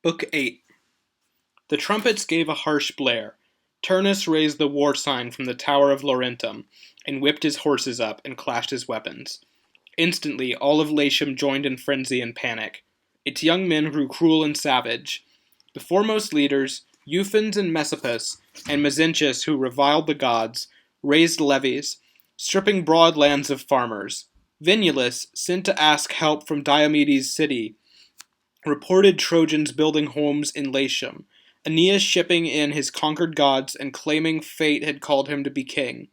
Book 8. The trumpets gave a harsh blare. Turnus raised the war sign from the tower of Laurentum, and whipped his horses up and clashed his weapons. Instantly all of Latium joined in frenzy and panic. Its young men grew cruel and savage. The foremost leaders, Euphens and Messapus, and Mezentius, who reviled the gods, raised levies, stripping broad lands of farmers. Venulus, sent to ask help from Diomedes' city, reported Trojans building homes in Latium, Aeneas shipping in his conquered gods and claiming fate had called him to be king,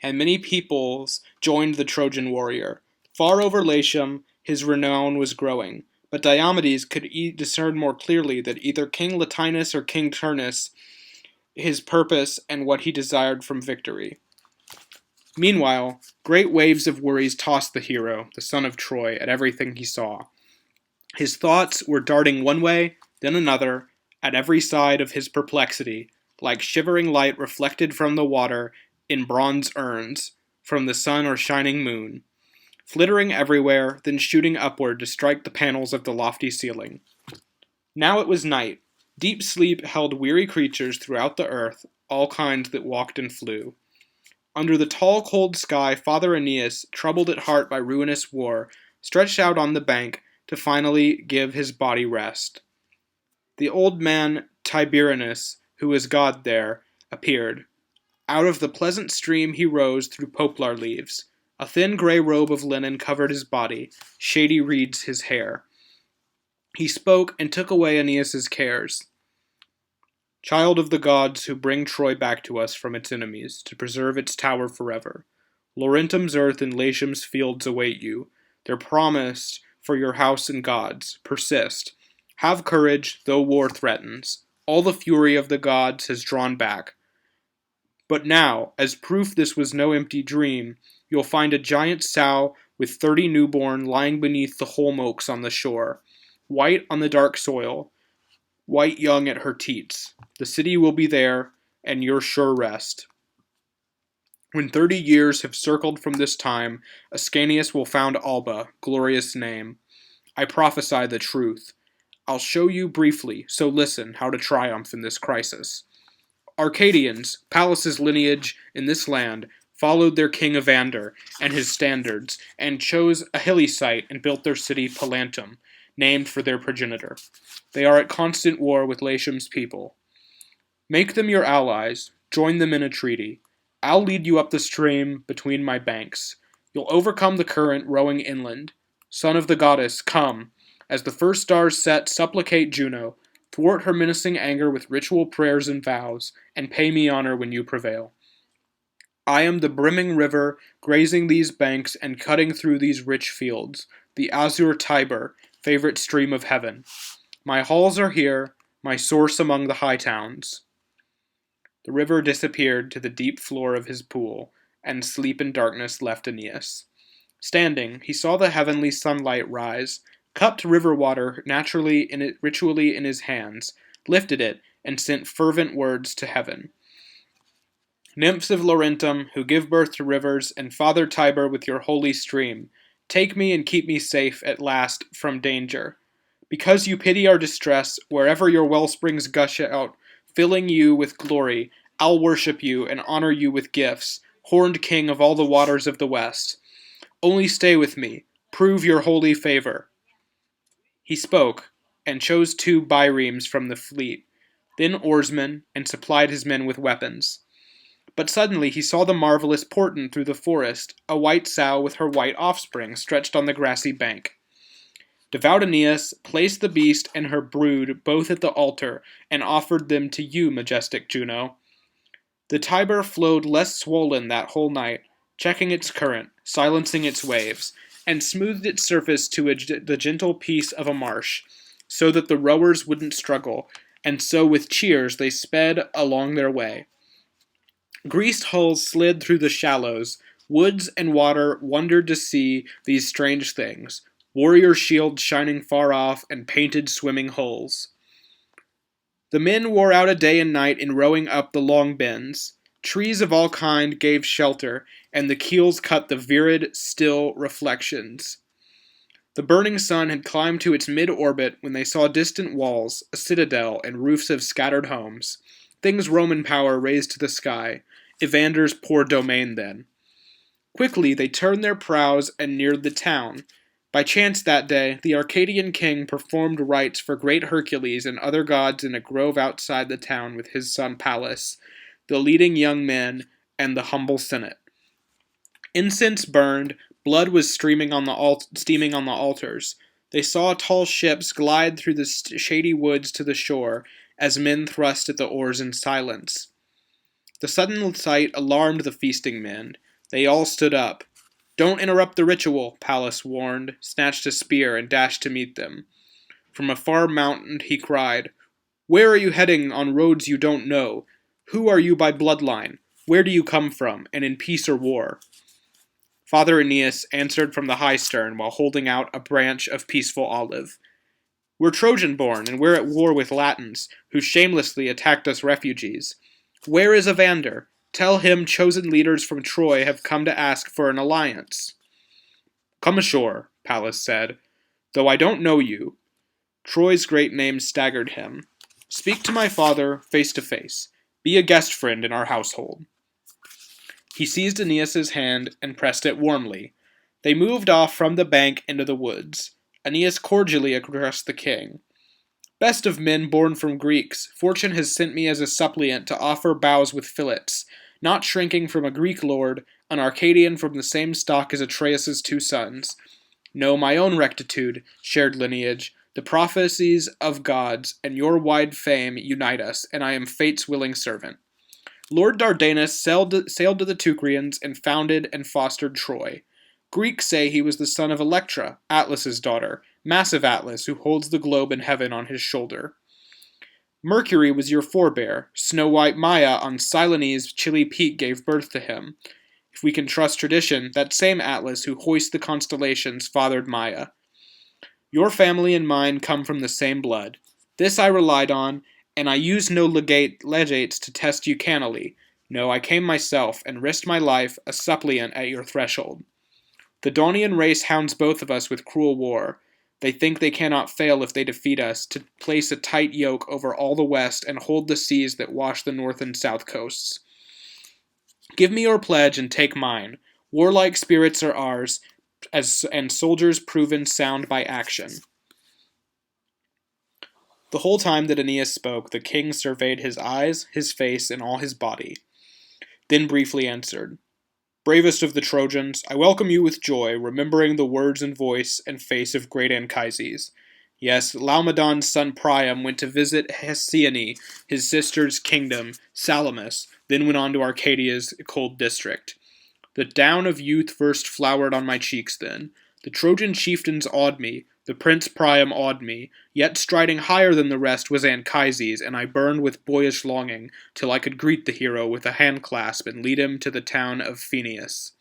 and many peoples joined the Trojan warrior. Far over Latium his renown was growing, but Diomedes could discern more clearly that either King Latinus or King Turnus his purpose and what he desired from victory. Meanwhile, great waves of worries tossed the hero, the son of Troy, at everything he saw. His thoughts were darting one way, then another, at every side of his perplexity, like shivering light reflected from the water in bronze urns, from the sun or shining moon, flittering everywhere, then shooting upward to strike the panels of the lofty ceiling. Now it was night. Deep sleep held weary creatures throughout the earth, all kinds that walked and flew. Under the tall, cold sky, Father Aeneas, troubled at heart by ruinous war, stretched out on the bank to finally give his body rest. The old man Tiberinus, who was god there, appeared. Out of the pleasant stream he rose through poplar leaves. A thin grey robe of linen covered his body, shady reeds his hair. He spoke and took away Aeneas's cares. Child of the gods who bring Troy back to us from its enemies, to preserve its tower forever. Laurentum's earth and Latium's fields await you. They're promised for your house and gods. Persist. Have courage, though war threatens. All the fury of the gods has drawn back. But now, as proof this was no empty dream, you'll find a giant sow with 30 newborn lying beneath the holm oaks on the shore, white on the dark soil, white young at her teats. The city will be there, and your sure rest. When 30 years have circled from this time, Ascanius will found Alba, glorious name. I prophesy the truth. I'll show you briefly, so listen, how to triumph in this crisis. Arcadians, Pallas's lineage in this land, followed their king Evander and his standards, and chose a hilly site and built their city Palantum, named for their progenitor. They are at constant war with Latium's people. Make them your allies, join them in a treaty. I'll lead you up the stream between my banks. You'll overcome the current rowing inland. Son of the goddess, come. As the first stars set, supplicate Juno, thwart her menacing anger with ritual prayers and vows, and pay me honor when you prevail. I am the brimming river, grazing these banks and cutting through these rich fields, the azure Tiber, favorite stream of heaven. My halls are here, my source among the high towns. The river disappeared to the deep floor of his pool, and sleep and darkness left Aeneas. Standing, he saw the heavenly sunlight rise, cupped river water ritually in his hands, lifted it, and sent fervent words to heaven. Nymphs of Laurentum, who give birth to rivers, and Father Tiber with your holy stream, take me and keep me safe at last from danger. Because you pity our distress, wherever your wellsprings gush out, filling you with glory, I'll worship you and honor you with gifts, horned king of all the waters of the west. Only stay with me, prove your holy favor. He spoke, and chose 2 biremes from the fleet, then oarsmen, and supplied his men with weapons. But suddenly he saw the marvelous portent through the forest, a white sow with her white offspring stretched on the grassy bank. Devout Aeneas placed the beast and her brood both at the altar, and offered them to you, majestic Juno. The Tiber flowed less swollen that whole night, checking its current, silencing its waves, and smoothed its surface to the gentle peace of a marsh, so that the rowers wouldn't struggle, and so with cheers they sped along their way. Greased hulls slid through the shallows, woods and water wondered to see these strange things, warrior shields shining far off and painted swimming hulls. The men wore out a day and night in rowing up the long bends. Trees of all kind gave shelter, and the keels cut the virid, still reflections. The burning sun had climbed to its mid-orbit when they saw distant walls, a citadel, and roofs of scattered homes. Things Roman power raised to the sky. Evander's poor domain then. Quickly they turned their prows and neared the town. By chance that day, the Arcadian king performed rites for great Hercules and other gods in a grove outside the town with his son Pallas, the leading young men, and the humble senate. Incense burned, blood was steaming on the altars. They saw tall ships glide through the shady woods to the shore, as men thrust at the oars in silence. The sudden sight alarmed the feasting men. They all stood up. "Don't interrupt the ritual," Pallas warned, snatched a spear, and dashed to meet them. From a far mountain he cried, "Where are you heading on roads you don't know? Who are you by bloodline? Where do you come from, and in peace or war?" Father Aeneas answered from the high stern while holding out a branch of peaceful olive. "We're Trojan-born, and we're at war with Latins, who shamelessly attacked us refugees. Where is Evander? Tell him chosen leaders from Troy have come to ask for an alliance." "Come ashore," Pallas said, "though I don't know you." Troy's great name staggered him. "Speak to my father face to face. Be a guest friend in our household." He seized Aeneas's hand and pressed it warmly. They moved off from the bank into the woods. Aeneas cordially addressed the king. "Best of men born from Greeks, fortune has sent me as a suppliant to offer bows with fillets, not shrinking from a Greek lord, an Arcadian from the same stock as Atreus' two sons. No, my own rectitude, shared lineage, the prophecies of gods, and your wide fame unite us, and I am fate's willing servant. Lord Dardanus sailed to the Teucrians and founded and fostered Troy. Greeks say he was the son of Electra, Atlas's daughter, massive Atlas who holds the globe in heaven on his shoulder. Mercury was your forebear. Snow-white Maia on Cylone's chilly peak gave birth to him. If we can trust tradition, that same Atlas who hoists the constellations fathered Maia. Your family and mine come from the same blood. This I relied on, and I used no legates to test you cannily. No, I came myself, and risked my life, a suppliant at your threshold. The Daunian race hounds both of us with cruel war. They think they cannot fail if they defeat us, to place a tight yoke over all the west and hold the seas that wash the north and south coasts. Give me your pledge and take mine. Warlike spirits are ours, and soldiers proven sound by action." The whole time that Aeneas spoke, the king surveyed his eyes, his face, and all his body. Then briefly answered, "Bravest of the Trojans, I welcome you with joy, remembering the words and voice and face of great Anchises. Yes, Laomedon's son Priam went to visit Hesione, his sister's kingdom, Salamis, then went on to Arcadia's cold district. The down of youth first flowered on my cheeks then. The Trojan chieftains awed me, the prince Priam awed me, yet striding higher than the rest was Anchises, and I burned with boyish longing, till I could greet the hero with a handclasp and lead him to the town of Phoenius.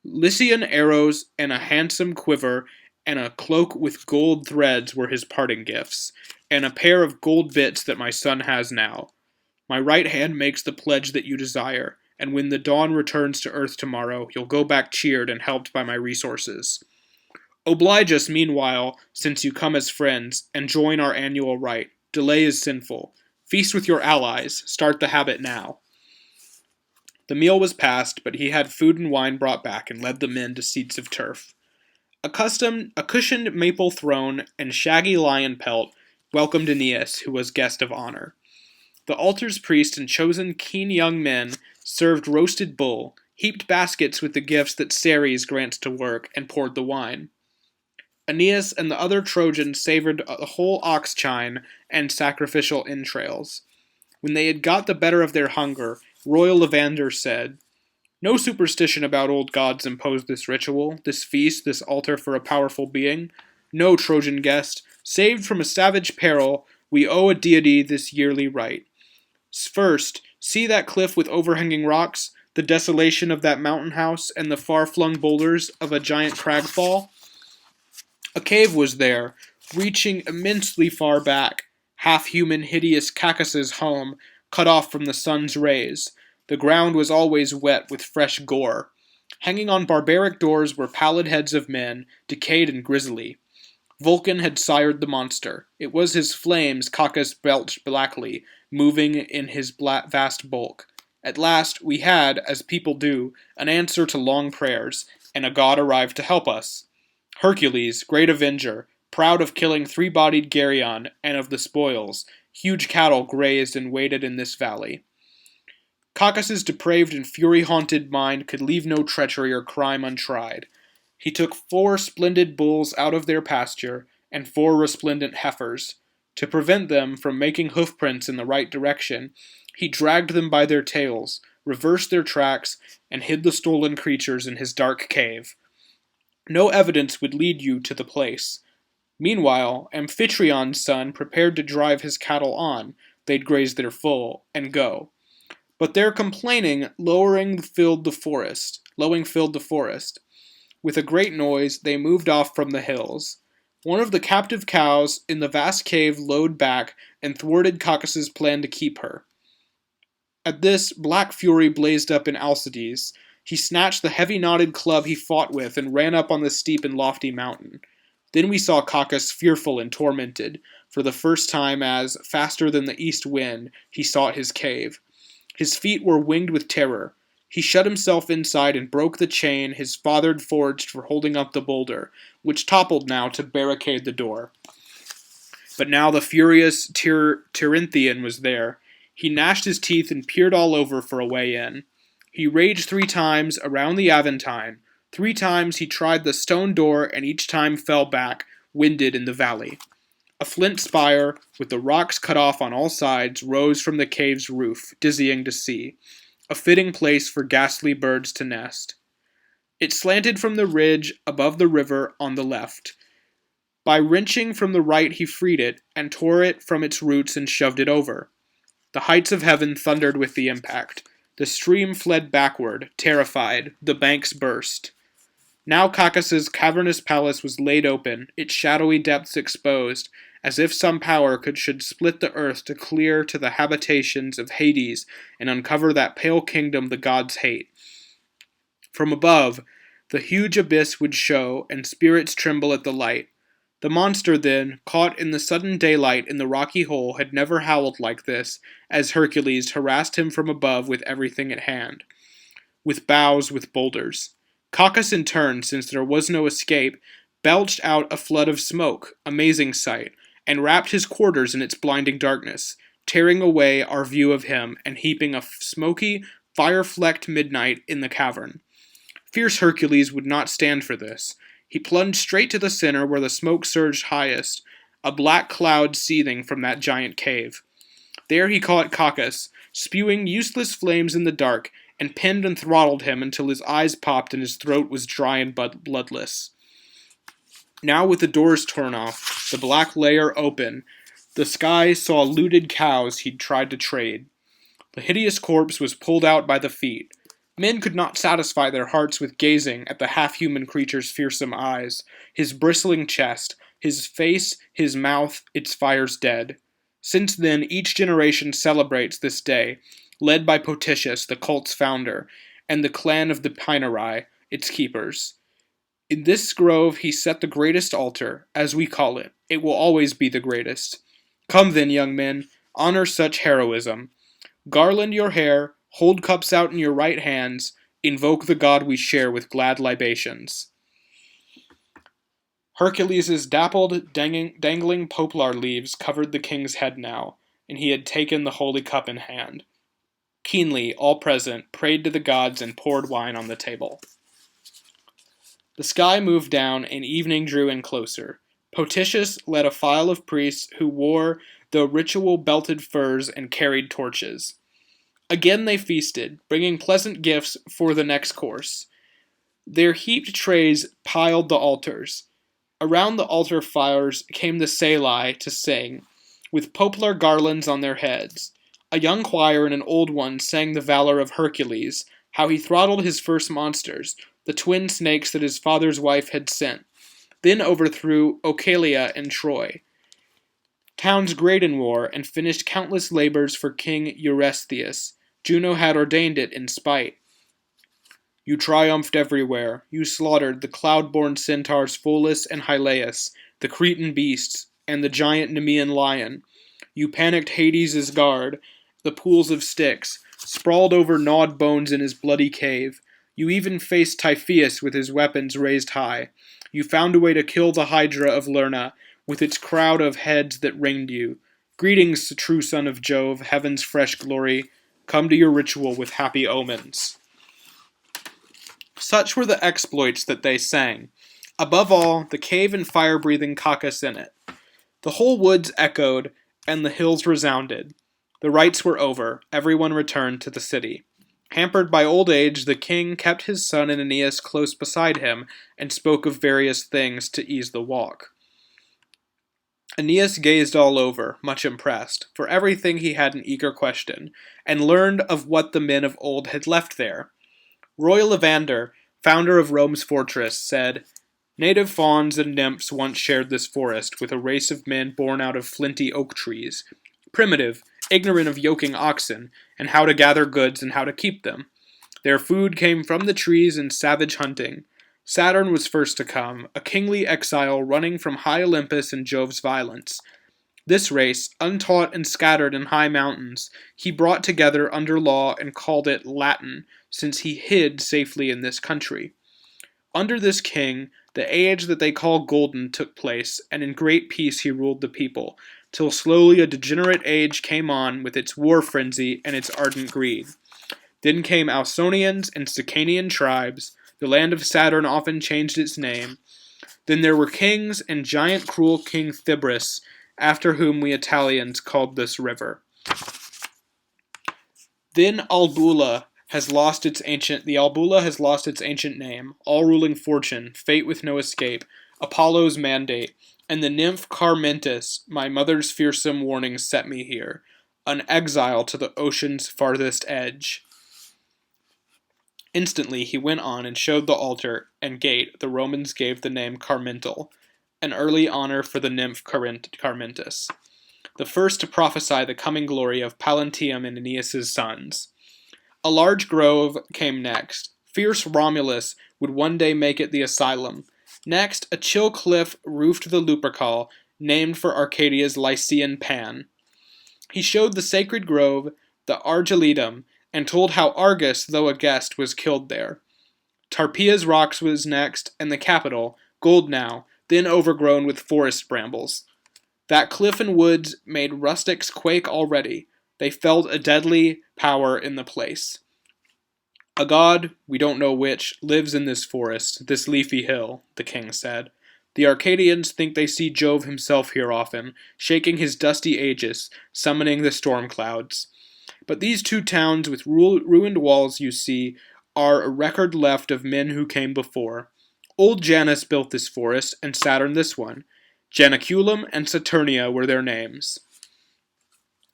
Lycian arrows and a handsome quiver and a cloak with gold threads were his parting gifts, and a pair of gold bits that my son has now. My right hand makes the pledge that you desire, and when the dawn returns to earth tomorrow, you'll go back cheered and helped by my resources. Oblige us meanwhile, since you come as friends, and join our annual rite. Delay is sinful. Feast with your allies. Start the habit now." The meal was passed, but he had food and wine brought back and led the men to seats of turf. A cushioned maple throne and shaggy lion pelt welcomed Aeneas, who was guest of honor. The altar's priest and chosen keen young men served roasted bull, heaped baskets with the gifts that Ceres grants to work, and poured the wine. Aeneas and the other Trojans savored a whole ox chine and sacrificial entrails. When they had got the better of their hunger, royal Evander said, "No superstition about old gods imposed this ritual, this feast, this altar for a powerful being. No, Trojan guest, saved from a savage peril, we owe a deity this yearly rite. First, see that cliff with overhanging rocks, the desolation of that mountain house, and the far-flung boulders of a giant crag fall? A cave was there, reaching immensely far back, half-human hideous Cacus's home, cut off from the sun's rays. The ground was always wet with fresh gore. Hanging on barbaric doors were pallid heads of men, decayed and grisly. Vulcan had sired the monster. It was his flames Cacus belched blackly, moving in his vast bulk. At last, we had, as people do, an answer to long prayers, and a god arrived to help us. Hercules, great avenger, proud of killing three-bodied Geryon and of the spoils, huge cattle grazed and waited in this valley. Cacus's depraved and fury-haunted mind could leave no treachery or crime untried. He took 4 splendid bulls out of their pasture, and 4 resplendent heifers. To prevent them from making hoofprints in the right direction, he dragged them by their tails, reversed their tracks, and hid the stolen creatures in his dark cave. No evidence would lead you to the place. Meanwhile, Amphitryon's son prepared to drive his cattle on. They'd graze their full, and go. But their complaining lowing filled the forest. With a great noise, they moved off from the hills. One of the captive cows in the vast cave lowed back and thwarted Cacus's plan to keep her. At this, black fury blazed up in Alcides. He snatched the heavy-knotted club he fought with and ran up on the steep and lofty mountain. Then we saw Cacus fearful and tormented, for the first time as, faster than the east wind, he sought his cave. His feet were winged with terror. He shut himself inside and broke the chain his father forged for holding up the boulder, which toppled now to barricade the door. But now the furious Terinthian was there. He gnashed his teeth and peered all over for a way in. He raged 3 times around the Aventine. 3 times he tried the stone door and each time fell back, winded in the valley. A flint spire, with the rocks cut off on all sides, rose from the cave's roof, dizzying to see. A fitting place for ghastly birds to nest. It slanted from the ridge above the river on the left. By wrenching from the right he freed it, and tore it from its roots and shoved it over. The heights of heaven thundered with the impact. The stream fled backward, terrified. The banks burst. Now Cacus's cavernous palace was laid open, its shadowy depths exposed, as if some power should split the earth to clear to the habitations of Hades and uncover that pale kingdom the gods hate. From above, the huge abyss would show, and spirits tremble at the light. The monster then, caught in the sudden daylight in the rocky hole, had never howled like this, as Hercules harassed him from above with everything at hand. With boughs, with boulders. Cacus in turn, since there was no escape, belched out a flood of smoke, amazing sight, and wrapped his quarters in its blinding darkness, tearing away our view of him, and heaping a smoky, fire-flecked midnight in the cavern. Fierce Hercules would not stand for this. He plunged straight to the center where the smoke surged highest, a black cloud seething from that giant cave. There he caught Cacus, spewing useless flames in the dark, and pinned and throttled him until his eyes popped and his throat was dry and bloodless. Now with the doors torn off, the black layer open, the sky saw looted cows he'd tried to trade. The hideous corpse was pulled out by the feet. Men could not satisfy their hearts with gazing at the half-human creature's fearsome eyes, his bristling chest, his face, his mouth, its fires dead. Since then, each generation celebrates this day, led by Potitius, the cult's founder, and the clan of the Pinari, its keepers. In this grove he set the greatest altar, as we call it. It will always be the greatest. Come then, young men, honor such heroism. Garland your hair, hold cups out in your right hands, invoke the god we share with glad libations. Hercules' dappled, dangling poplar leaves covered the king's head now, and he had taken the holy cup in hand. Keenly, all present, prayed to the gods and poured wine on the table. The sky moved down, and evening drew in closer. Potitius led a file of priests who wore the ritual belted furs and carried torches. Again they feasted, bringing pleasant gifts for the next course. Their heaped trays piled the altars. Around the altar fires came the Salii to sing, with poplar garlands on their heads. A young choir and an old one sang the valor of Hercules, how he throttled his first monsters, the twin snakes that his father's wife had sent, then overthrew Oechalia and Troy, towns great in war, and finished countless labors for King Eurystheus. Juno had ordained it in spite. You triumphed everywhere. You slaughtered the cloud-born centaurs Pholus and Hylaeus, the Cretan beasts, and the giant Nemean lion. You panicked Hades' guard, the pools of Styx, sprawled over gnawed bones in his bloody cave. You even faced Typhoeus with his weapons raised high. You found a way to kill the Hydra of Lerna, with its crowd of heads that ringed you. Greetings, true son of Jove, heaven's fresh glory. Come to your ritual with happy omens. Such were the exploits that they sang. Above all, the cave and fire-breathing Cacus in it. The whole woods echoed, and the hills resounded. The rites were over. Everyone returned to the city. Hampered by old age, the king kept his son and Aeneas close beside him, and spoke of various things to ease the walk. Aeneas gazed all over, much impressed. For everything he had an eager question, and learned of what the men of old had left there. Royal Evander, founder of Rome's fortress, said, Native fauns and nymphs once shared this forest with a race of men born out of flinty oak trees, primitive, ignorant of yoking oxen, and how to gather goods and how to keep them. Their food came from the trees and savage hunting. Saturn was first to come, a kingly exile running from high Olympus and Jove's violence. This race, untaught and scattered in high mountains, he brought together under law and called it Latin, since he hid safely in this country. Under this king, the age that they call golden took place, and in great peace he ruled the people, till slowly a degenerate age came on with its war frenzy and its ardent greed. Then came Ausonians and Sicanian tribes. The land of Saturn often changed its name. Then there were kings and giant cruel King Thybris, after whom we Italians called this river. Then the Albula has lost its ancient name, all-ruling fortune, fate with no escape, Apollo's mandate, and the nymph Carmentis, my mother's fearsome warning set me here, an exile to the ocean's farthest edge. Instantly he went on and showed the altar and gate the Romans gave the name Carmental, an early honor for the nymph Carmentis, the first to prophesy the coming glory of Pallanteum and Aeneas' sons. A large grove came next. Fierce Romulus would one day make it the asylum. Next, a chill cliff roofed the Lupercal, named for Arcadia's Lycian Pan. He showed the sacred grove, the Argiletum, and told how Argus, though a guest, was killed there. Tarpeia's rocks was next, and the Capitol, gold now, then overgrown with forest brambles. That cliff and woods made rustics quake already. They felt a deadly power in the place. A god, we don't know which, lives in this forest, this leafy hill, the king said. The Arcadians think they see Jove himself here often, shaking his dusty aegis, summoning the storm clouds. But these two towns with ruined walls you see are a record left of men who came before. Old Janus built this forest, and Saturn this one. Janiculum and Saturnia were their names.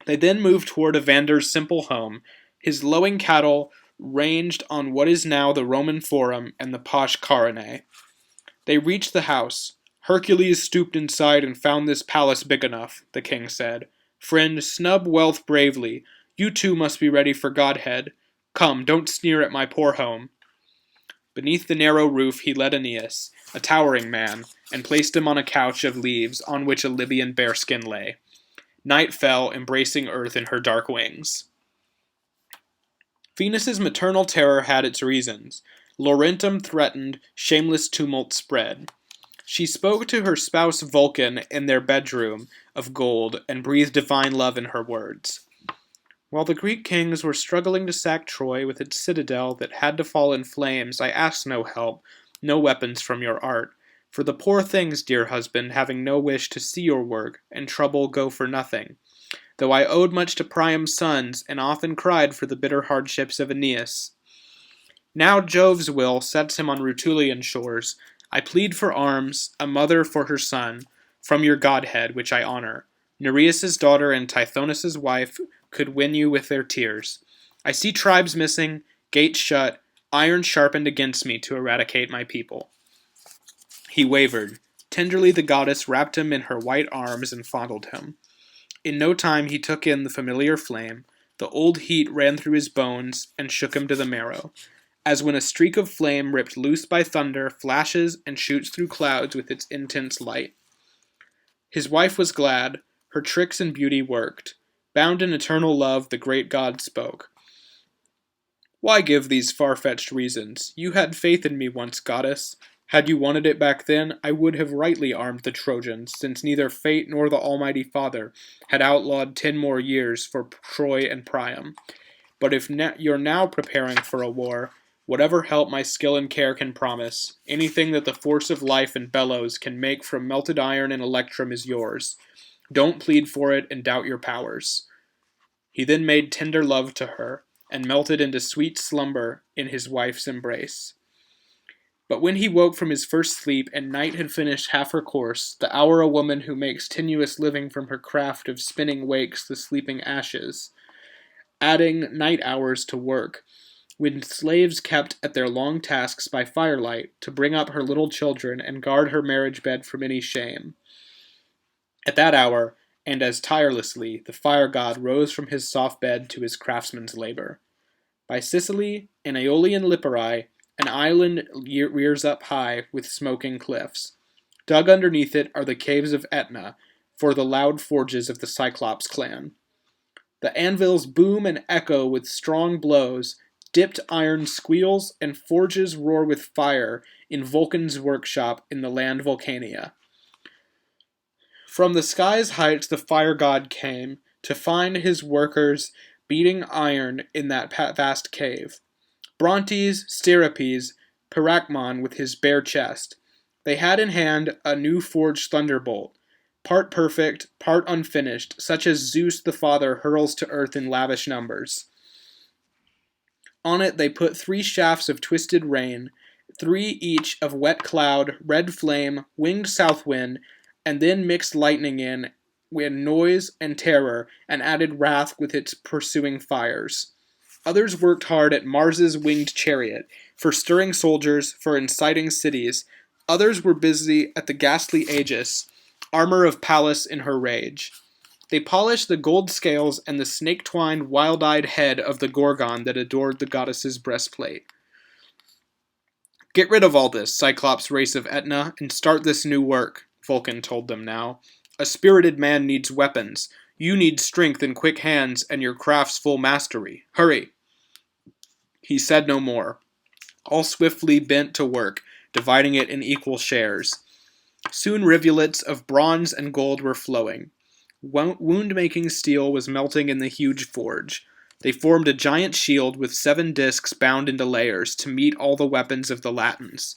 They then moved toward Evander's simple home. His lowing cattle ranged on what is now the Roman Forum and the posh Carinae. They reached the house. Hercules stooped inside and found this palace big enough, the king said. Friend, snub wealth bravely. You too must be ready for Godhead. Come, don't sneer at my poor home. Beneath the narrow roof he led Aeneas, a towering man, and placed him on a couch of leaves on which a Libyan bearskin lay. Night fell, embracing earth in her dark wings. Venus's maternal terror had its reasons. Laurentum threatened, shameless tumult spread. She spoke to her spouse Vulcan in their bedroom of gold, and breathed divine love in her words. While the Greek kings were struggling to sack Troy with its citadel that had to fall in flames, I asked no help, no weapons from your art. For the poor things, dear husband, having no wish to see your work, and trouble go for nothing. Though I owed much to Priam's sons, and often cried for the bitter hardships of Aeneas. Now Jove's will sets him on Rutulian shores. I plead for arms, a mother for her son, from your godhead, which I honor. Nereus' daughter and Tithonus' wife could win you with their tears. I see tribes missing, gates shut, iron sharpened against me to eradicate my people. He wavered. Tenderly the goddess wrapped him in her white arms and fondled him. In no time he took in the familiar flame. The old heat ran through his bones and shook him to the marrow. as when a streak of flame ripped loose by thunder flashes and shoots through clouds with its intense light. His wife was glad, her tricks and beauty worked. Bound in eternal love, the great god spoke. Why give these far-fetched reasons? You had faith in me once, goddess. Had you wanted it back then, I would have rightly armed the Trojans, since neither fate nor the Almighty Father had outlawed 10 more years for Troy and Priam. But if you're now preparing for a war, whatever help my skill and care can promise, anything that the force of life and bellows can make from melted iron and electrum is yours. Don't plead for it and doubt your powers. He then made tender love to her, and melted into sweet slumber in his wife's embrace. But when he woke from his first sleep, and night had finished half her course, the hour a woman who makes tenuous living from her craft of spinning wakes the sleeping ashes, adding night hours to work, when slaves kept at their long tasks by firelight to bring up her little children and guard her marriage bed from any shame. At that hour, and as tirelessly, the fire god rose from his soft bed to his craftsman's labor. By Sicily and Aeolian Lipari, an island rears up high with smoking cliffs. Dug underneath it are the caves of Aetna, for the loud forges of the Cyclops clan. The anvils boom and echo with strong blows, dipped iron squeals, and forges roar with fire in Vulcan's workshop in the land Vulcania. From the sky's heights the fire god came, to find his workers beating iron in that vast cave. Brontes, Stirapes, Pyracmon with his bare chest. They had in hand a new forged thunderbolt, part perfect, part unfinished, such as Zeus the Father hurls to earth in lavish numbers. On it they put 3 shafts of twisted rain, 3 each of wet cloud, red flame, winged south wind, and then mixed lightning in noise and terror, and added wrath with its pursuing fires. Others worked hard at Mars's winged chariot, for stirring soldiers, for inciting cities. Others were busy at the ghastly Aegis, armor of Pallas in her rage. They polished the gold scales and the snake-twined, wild-eyed head of the Gorgon that adored the goddess's breastplate. Get rid of all this, Cyclops race of Aetna, and start this new work, Vulcan told them now. A spirited man needs weapons. You need strength and quick hands and your craft's full mastery. Hurry! He said no more. All swiftly bent to work, dividing it in equal shares. Soon rivulets of bronze and gold were flowing. Wound-making steel was melting in the huge forge. They formed a giant shield with 7 discs bound into layers to meet all the weapons of the Latins.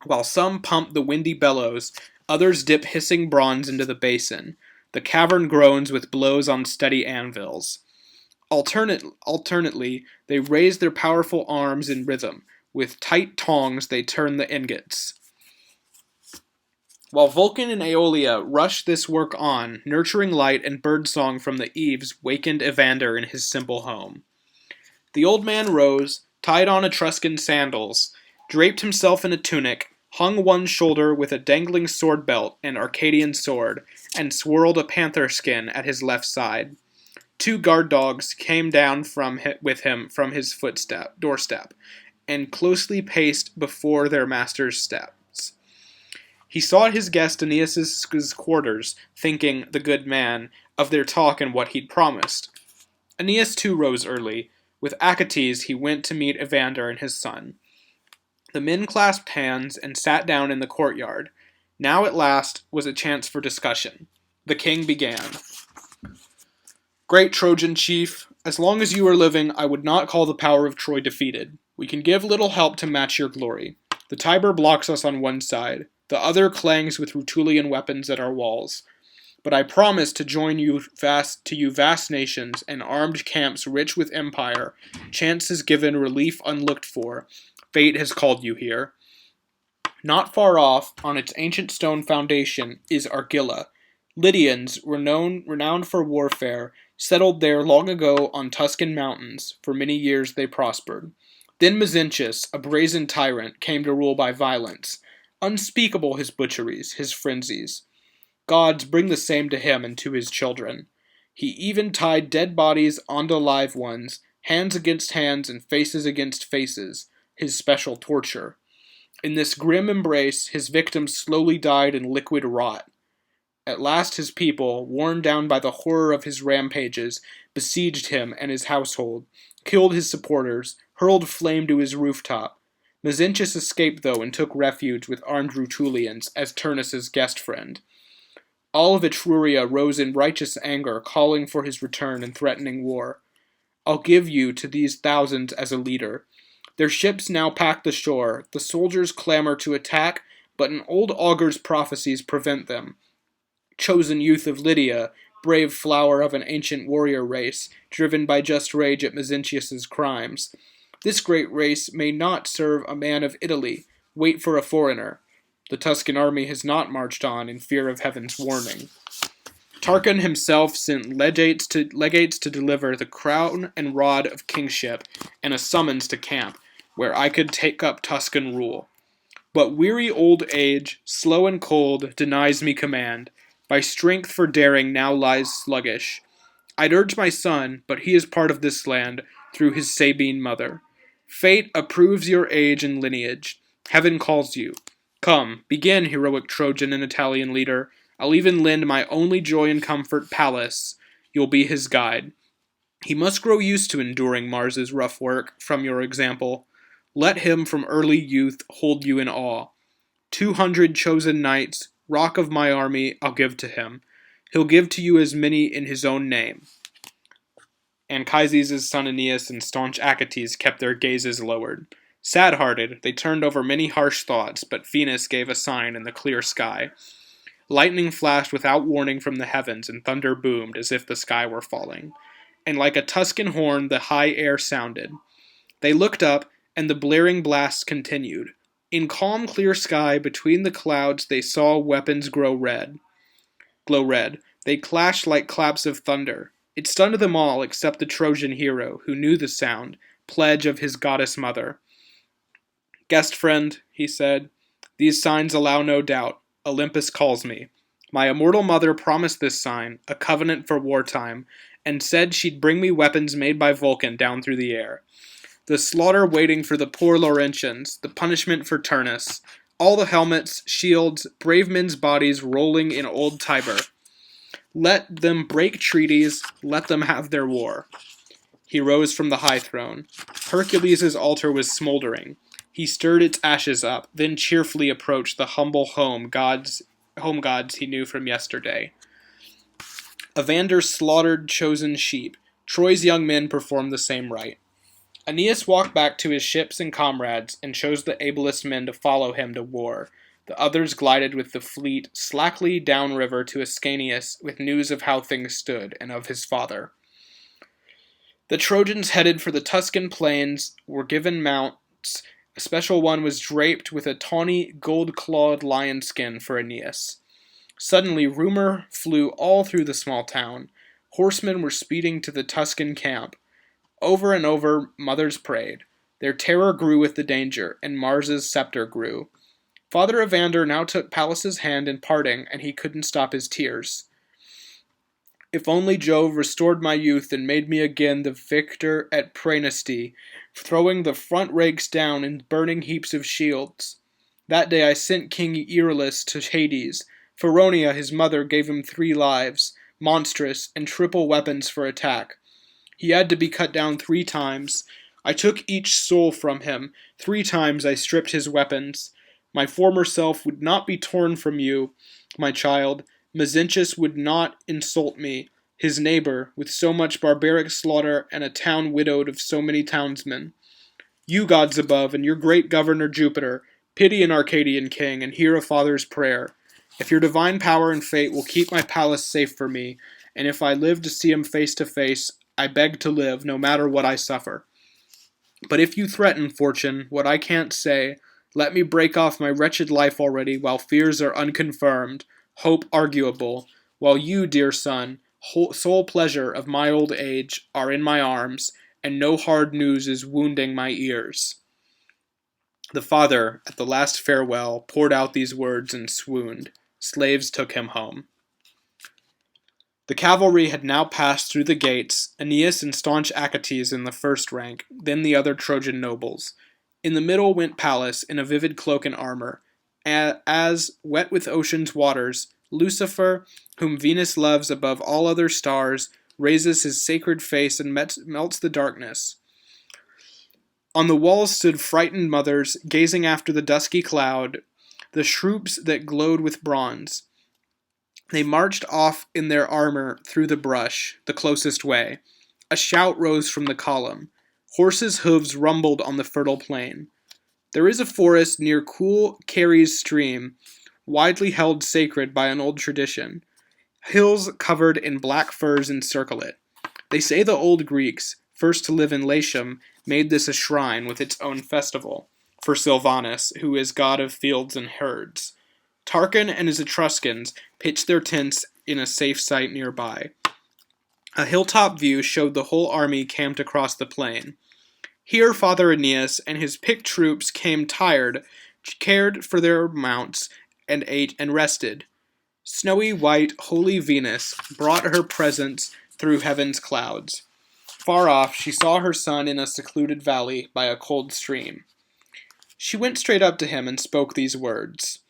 While some pumped the windy bellows, others dipped hissing bronze into the basin. The cavern groans with blows on steady anvils. Alternately, they raised their powerful arms in rhythm. With tight tongs they turned the ingots. While Vulcan and Aeolia rushed this work on, nurturing light and birdsong from the eaves wakened Evander in his simple home. The old man rose, tied on Etruscan sandals, draped himself in a tunic, hung one shoulder with a dangling sword belt and Arcadian sword, and swirled a panther skin at his left side. 2 guard dogs came down with him from his doorstep, and closely paced before their master's steps. He sought his guest Aeneas's quarters, thinking, the good man, of their talk and what he'd promised. Aeneas too rose early. With Achates he went to meet Evander and his son. The men clasped hands and sat down in the courtyard. Now at last was a chance for discussion. The king began. Great Trojan chief, as long as you are living, I would not call the power of Troy defeated. We can give little help to match your glory. The Tiber blocks us on one side. The other clangs with Rutulian weapons at our walls. But I promise to join you vast nations and armed camps rich with empire. Chance has given relief unlooked for. Fate has called you here. Not far off, on its ancient stone foundation, is Argilla. Lydians, renowned for warfare, settled there long ago on Tuscan mountains. For many years they prospered. Then Mezentius, a brazen tyrant, came to rule by violence. Unspeakable his butcheries, his frenzies. Gods bring the same to him and to his children. He even tied dead bodies onto live ones, Hands against hands and faces against faces, his special torture. In this grim embrace, his victims slowly died in liquid rot. At last his people, worn down by the horror of his rampages, besieged him and his household, killed his supporters, hurled flame to his rooftop. Mezentius escaped, though, and took refuge with armed Rutulians as Turnus's guest friend. All of Etruria rose in righteous anger, calling for his return and threatening war. I'll give you to these thousands as a leader. Their ships now pack the shore. The soldiers clamor to attack, but an old augur's prophecies prevent them. Chosen youth of Lydia, brave flower of an ancient warrior race, driven by just rage at Mezentius's crimes. This great race may not serve a man of Italy. Wait for a foreigner. The Tuscan army has not marched on in fear of heaven's warning. Tarquin himself sent legates to deliver the crown and rod of kingship and a summons to camp, where I could take up Tuscan rule. But weary old age, slow and cold, denies me command. My strength for daring now lies sluggish. I'd urge my son, but he is part of this land, through his Sabine mother. Fate approves your age and lineage. Heaven calls you. Come, begin, heroic Trojan and Italian leader. I'll even lend my only joy and comfort, Pallas. You'll be his guide. He must grow used to enduring Mars's rough work, from your example. Let him from early youth hold you in awe. 200 chosen knights, rock of my army, I'll give to him. He'll give to you as many in his own name. Anchises' son Aeneas and staunch Achates kept their gazes lowered. Sad-hearted, they turned over many harsh thoughts, but Venus gave a sign in the clear sky. Lightning flashed without warning from the heavens, and thunder boomed as if the sky were falling. And like a Tuscan horn, the high air sounded. They looked up, and the blaring blasts continued. In calm, clear sky, between the clouds, they saw weapons glow red. They clashed like claps of thunder. It stunned them all except the Trojan hero, who knew the sound, pledge of his goddess mother. Guest friend, he said, these signs allow no doubt. Olympus calls me. My immortal mother promised this sign, a covenant for wartime, and said she'd bring me weapons made by Vulcan down through the air. The slaughter waiting for the poor Laurentians, the punishment for Turnus, all the helmets, shields, brave men's bodies rolling in old Tiber. Let them break treaties, let them have their war. He rose from the high throne. Hercules' altar was smoldering. He stirred its ashes up, then cheerfully approached the humble home gods he knew from yesterday. Evander slaughtered chosen sheep. Troy's young men performed the same rite. Aeneas walked back to his ships and comrades, and chose the ablest men to follow him to war. The others glided with the fleet slackly downriver to Ascanius with news of how things stood, and of his father. The Trojans headed for the Tuscan plains were given mounts. A special one was draped with a tawny, gold-clawed lion skin for Aeneas. Suddenly rumor flew all through the small town. Horsemen were speeding to the Tuscan camp. Over and over mothers prayed. Their terror grew with the danger, and Mars's scepter grew. Father Evander now took Pallas's hand in parting, and he couldn't stop his tears. If only Jove restored my youth and made me again the victor at Praeneste, throwing the front ranks down in burning heaps of shields. That day I sent King Euryalus to Hades. Feronia, his mother, gave him 3 lives, monstrous, and triple weapons for attack. He had to be cut down 3 times. I took each soul from him. 3 times I stripped his weapons. My former self would not be torn from you, my child. Mezentius would not insult me, his neighbor, with so much barbaric slaughter and a town widowed of so many townsmen. You, gods above, and your great governor Jupiter, pity an Arcadian king and hear a father's prayer. If your divine power and fate will keep my palace safe for me, and if I live to see him face to face, I beg to live, no matter what I suffer. But if you threaten, fortune, what I can't say, let me break off my wretched life already while fears are unconfirmed, hope arguable, while you, dear son, sole pleasure of my old age, are in my arms, and no hard news is wounding my ears. The father, at the last farewell, poured out these words and swooned. Slaves took him home. The cavalry had now passed through the gates, Aeneas and staunch Achates in the first rank, then the other Trojan nobles. In the middle went Pallas, in a vivid cloak and armor, as, wet with ocean's waters, Lucifer, whom Venus loves above all other stars, raises his sacred face and melts the darkness. On the walls stood frightened mothers, gazing after the dusky cloud, the shroops that glowed with bronze. They marched off in their armor through the brush, the closest way. A shout rose from the column. Horses' hooves rumbled on the fertile plain. There is a forest near cool Caries stream, widely held sacred by an old tradition. Hills covered in black firs encircle it. They say the old Greeks, first to live in Latium, made this a shrine with its own festival, for Silvanus, who is god of fields and herds. Tarchon and his Etruscans pitched their tents in a safe site nearby. A hilltop view showed the whole army camped across the plain. Here Father Aeneas and his picked troops came tired, cared for their mounts, and ate and rested. Snowy white, holy Venus brought her presence through heaven's clouds. Far off, she saw her son in a secluded valley by a cold stream. She went straight up to him and spoke these words.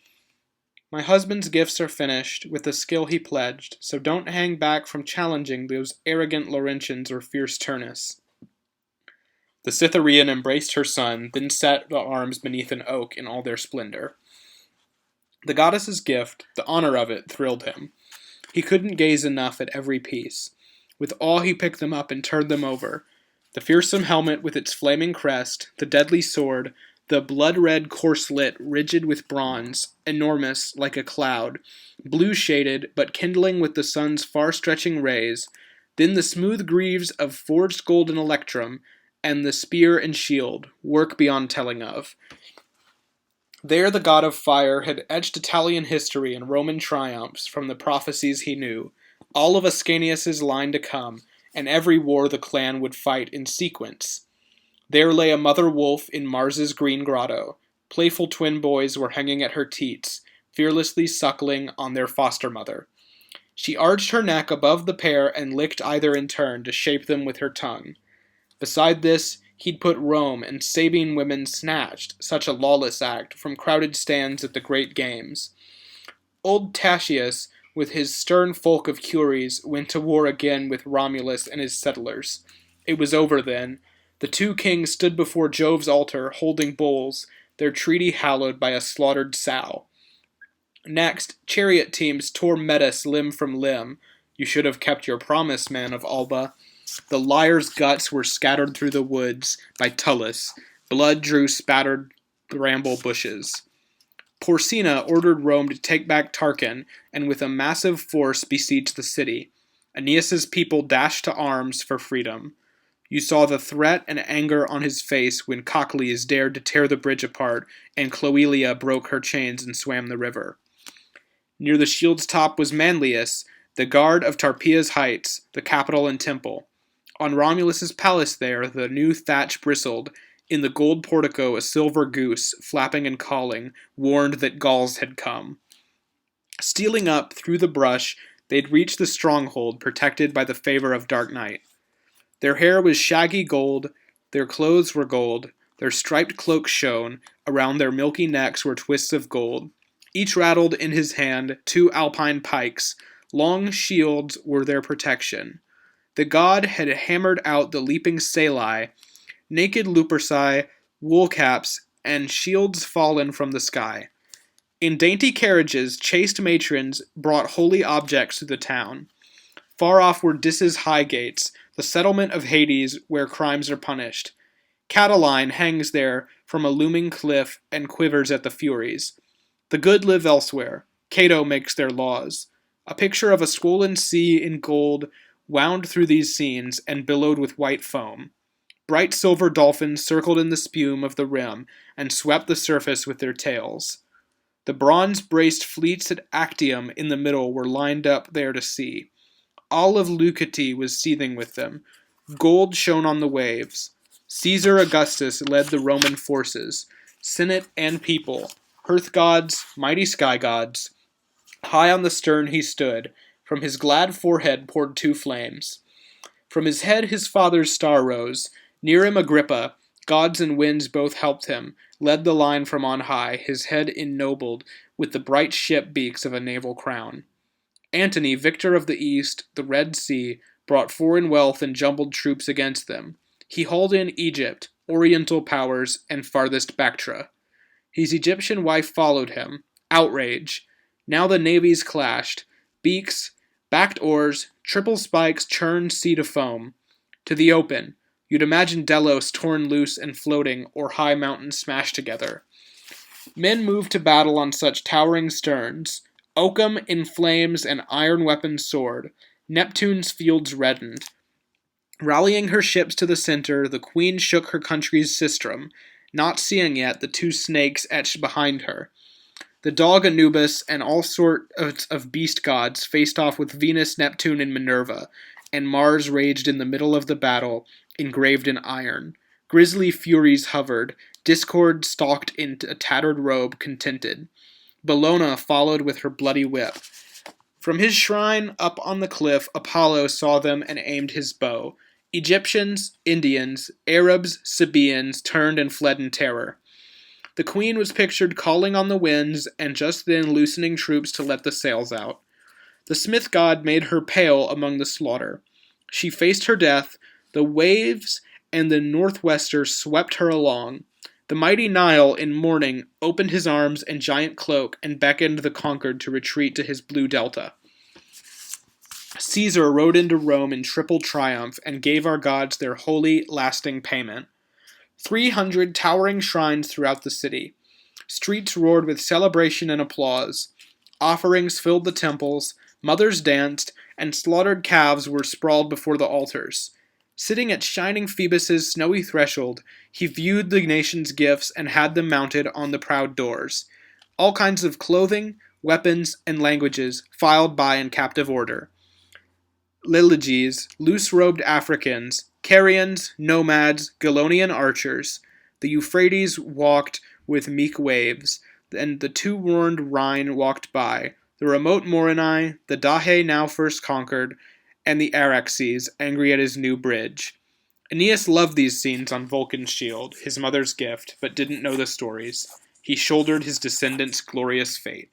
My husband's gifts are finished with the skill he pledged, so don't hang back from challenging those arrogant Laurentians or fierce Turnus. The Cytherean embraced her son, then set the arms beneath an oak in all their splendor. The goddess's gift, the honor of it, thrilled him. He couldn't gaze enough at every piece. With awe he picked them up and turned them over. The fearsome helmet with its flaming crest, the deadly sword, the blood-red corslet rigid with bronze, enormous like a cloud, blue-shaded but kindling with the sun's far-stretching rays, then the smooth greaves of forged golden electrum, and the spear and shield, work beyond telling of. There the god of fire had etched Italian history and Roman triumphs from the prophecies he knew, all of Ascanius's line to come, and every war the clan would fight in sequence. There lay a mother wolf in Mars's green grotto. Playful twin boys were hanging at her teats, fearlessly suckling on their foster mother. She arched her neck above the pair and licked either in turn to shape them with her tongue. Beside this, he'd put Rome and Sabine women snatched, such a lawless act, from crowded stands at the great games. Old Tatius, with his stern folk of Curies, went to war again with Romulus and his settlers. It was over then. The two kings stood before Jove's altar, holding bowls, their treaty hallowed by a slaughtered sow. Next, chariot teams tore Metis limb from limb. You should have kept your promise, man of Alba. The liar's guts were scattered through the woods by Tullus. Blood drew spattered bramble bushes. Porcina ordered Rome to take back Tarchon, and with a massive force besieged the city. Aeneas's people dashed to arms for freedom. You saw the threat and anger on his face when Cocles dared to tear the bridge apart, and Cloelia broke her chains and swam the river. Near the shield's top was Manlius, the guard of Tarpeia's heights, the capital and temple. On Romulus's palace there, the new thatch bristled. In the gold portico, a silver goose, flapping and calling, warned that Gauls had come. Stealing up through the brush, they'd reached the stronghold, protected by the favor of dark night. Their hair was shaggy gold, their clothes were gold, their striped cloaks shone, around their milky necks were twists of gold. Each rattled in his hand 2 alpine pikes, long shields were their protection. The god had hammered out the leaping Salii, naked Luperci, wool caps, and shields fallen from the sky. In dainty carriages, chaste matrons brought holy objects to the town. Far off were Dis's high gates, the settlement of Hades where crimes are punished. Catiline hangs there from a looming cliff and quivers at the Furies. The good live elsewhere. Cato makes their laws. A picture of a swollen sea in gold wound through these scenes and billowed with white foam. Bright silver dolphins circled in the spume of the rim and swept the surface with their tails. The bronze-braced fleets at Actium in the middle were lined up there to see. All of Leucate was seething with them. Gold shone on the waves. Caesar Augustus led the Roman forces, senate and people, hearth gods, mighty sky gods. High on the stern he stood, From his glad forehead poured two flames. From his head his father's star rose. Near him Agrippa, gods and winds both helped him, led the line from on high, his head ennobled with the bright ship beaks of a naval crown. Antony, victor of the East, the Red Sea, brought foreign wealth and jumbled troops against them. He hauled in Egypt, Oriental powers, and farthest Bactra. His Egyptian wife followed him. Outrage. Now the navies clashed. Beaks, backed oars, triple spikes churned sea to foam. To the open. You'd imagine Delos torn loose and floating, or high mountains smashed together. Men moved to battle on such towering sterns. Oakum in flames and iron weapons soared. Neptune's fields reddened. Rallying her ships to the center, the queen shook her country's sistrum, not seeing yet the two snakes etched behind her. The dog Anubis and all sorts of beast gods faced off with Venus, Neptune, and Minerva, and Mars raged in the middle of the battle, engraved in iron. Grisly furies hovered. Discord stalked in a tattered robe, contented. Bellona followed with her bloody whip. From his shrine up on the cliff, Apollo saw them and aimed his bow. Egyptians, Indians, Arabs, Sabaeans turned and fled in terror. The queen was pictured calling on the winds, and just then loosening troops to let the sails out. The smith god made her pale among the slaughter. She faced her death. The waves and the northwester swept her along. The mighty Nile, in mourning, opened his arms and giant cloak and beckoned the conquered to retreat to his blue delta. Caesar rode into Rome in triple triumph and gave our gods their holy, lasting payment. 300 towering shrines throughout the city. Streets roared with celebration and applause. Offerings filled the temples, mothers danced, and slaughtered calves were sprawled before the altars. Sitting at shining Phoebus's snowy threshold, he viewed the nation's gifts and had them mounted on the proud doors. All kinds of clothing, weapons, and languages filed by in captive order. Liliges, loose-robed Africans, Carians, nomads, Galonian archers. The Euphrates walked with meek waves, and the two-warned Rhine walked by, the remote Morini, the Dahe now first conquered, and the Araxes, angry at his new bridge. Aeneas loved these scenes on Vulcan's shield, his mother's gift, but didn't know the stories. He shouldered his descendants' glorious fate.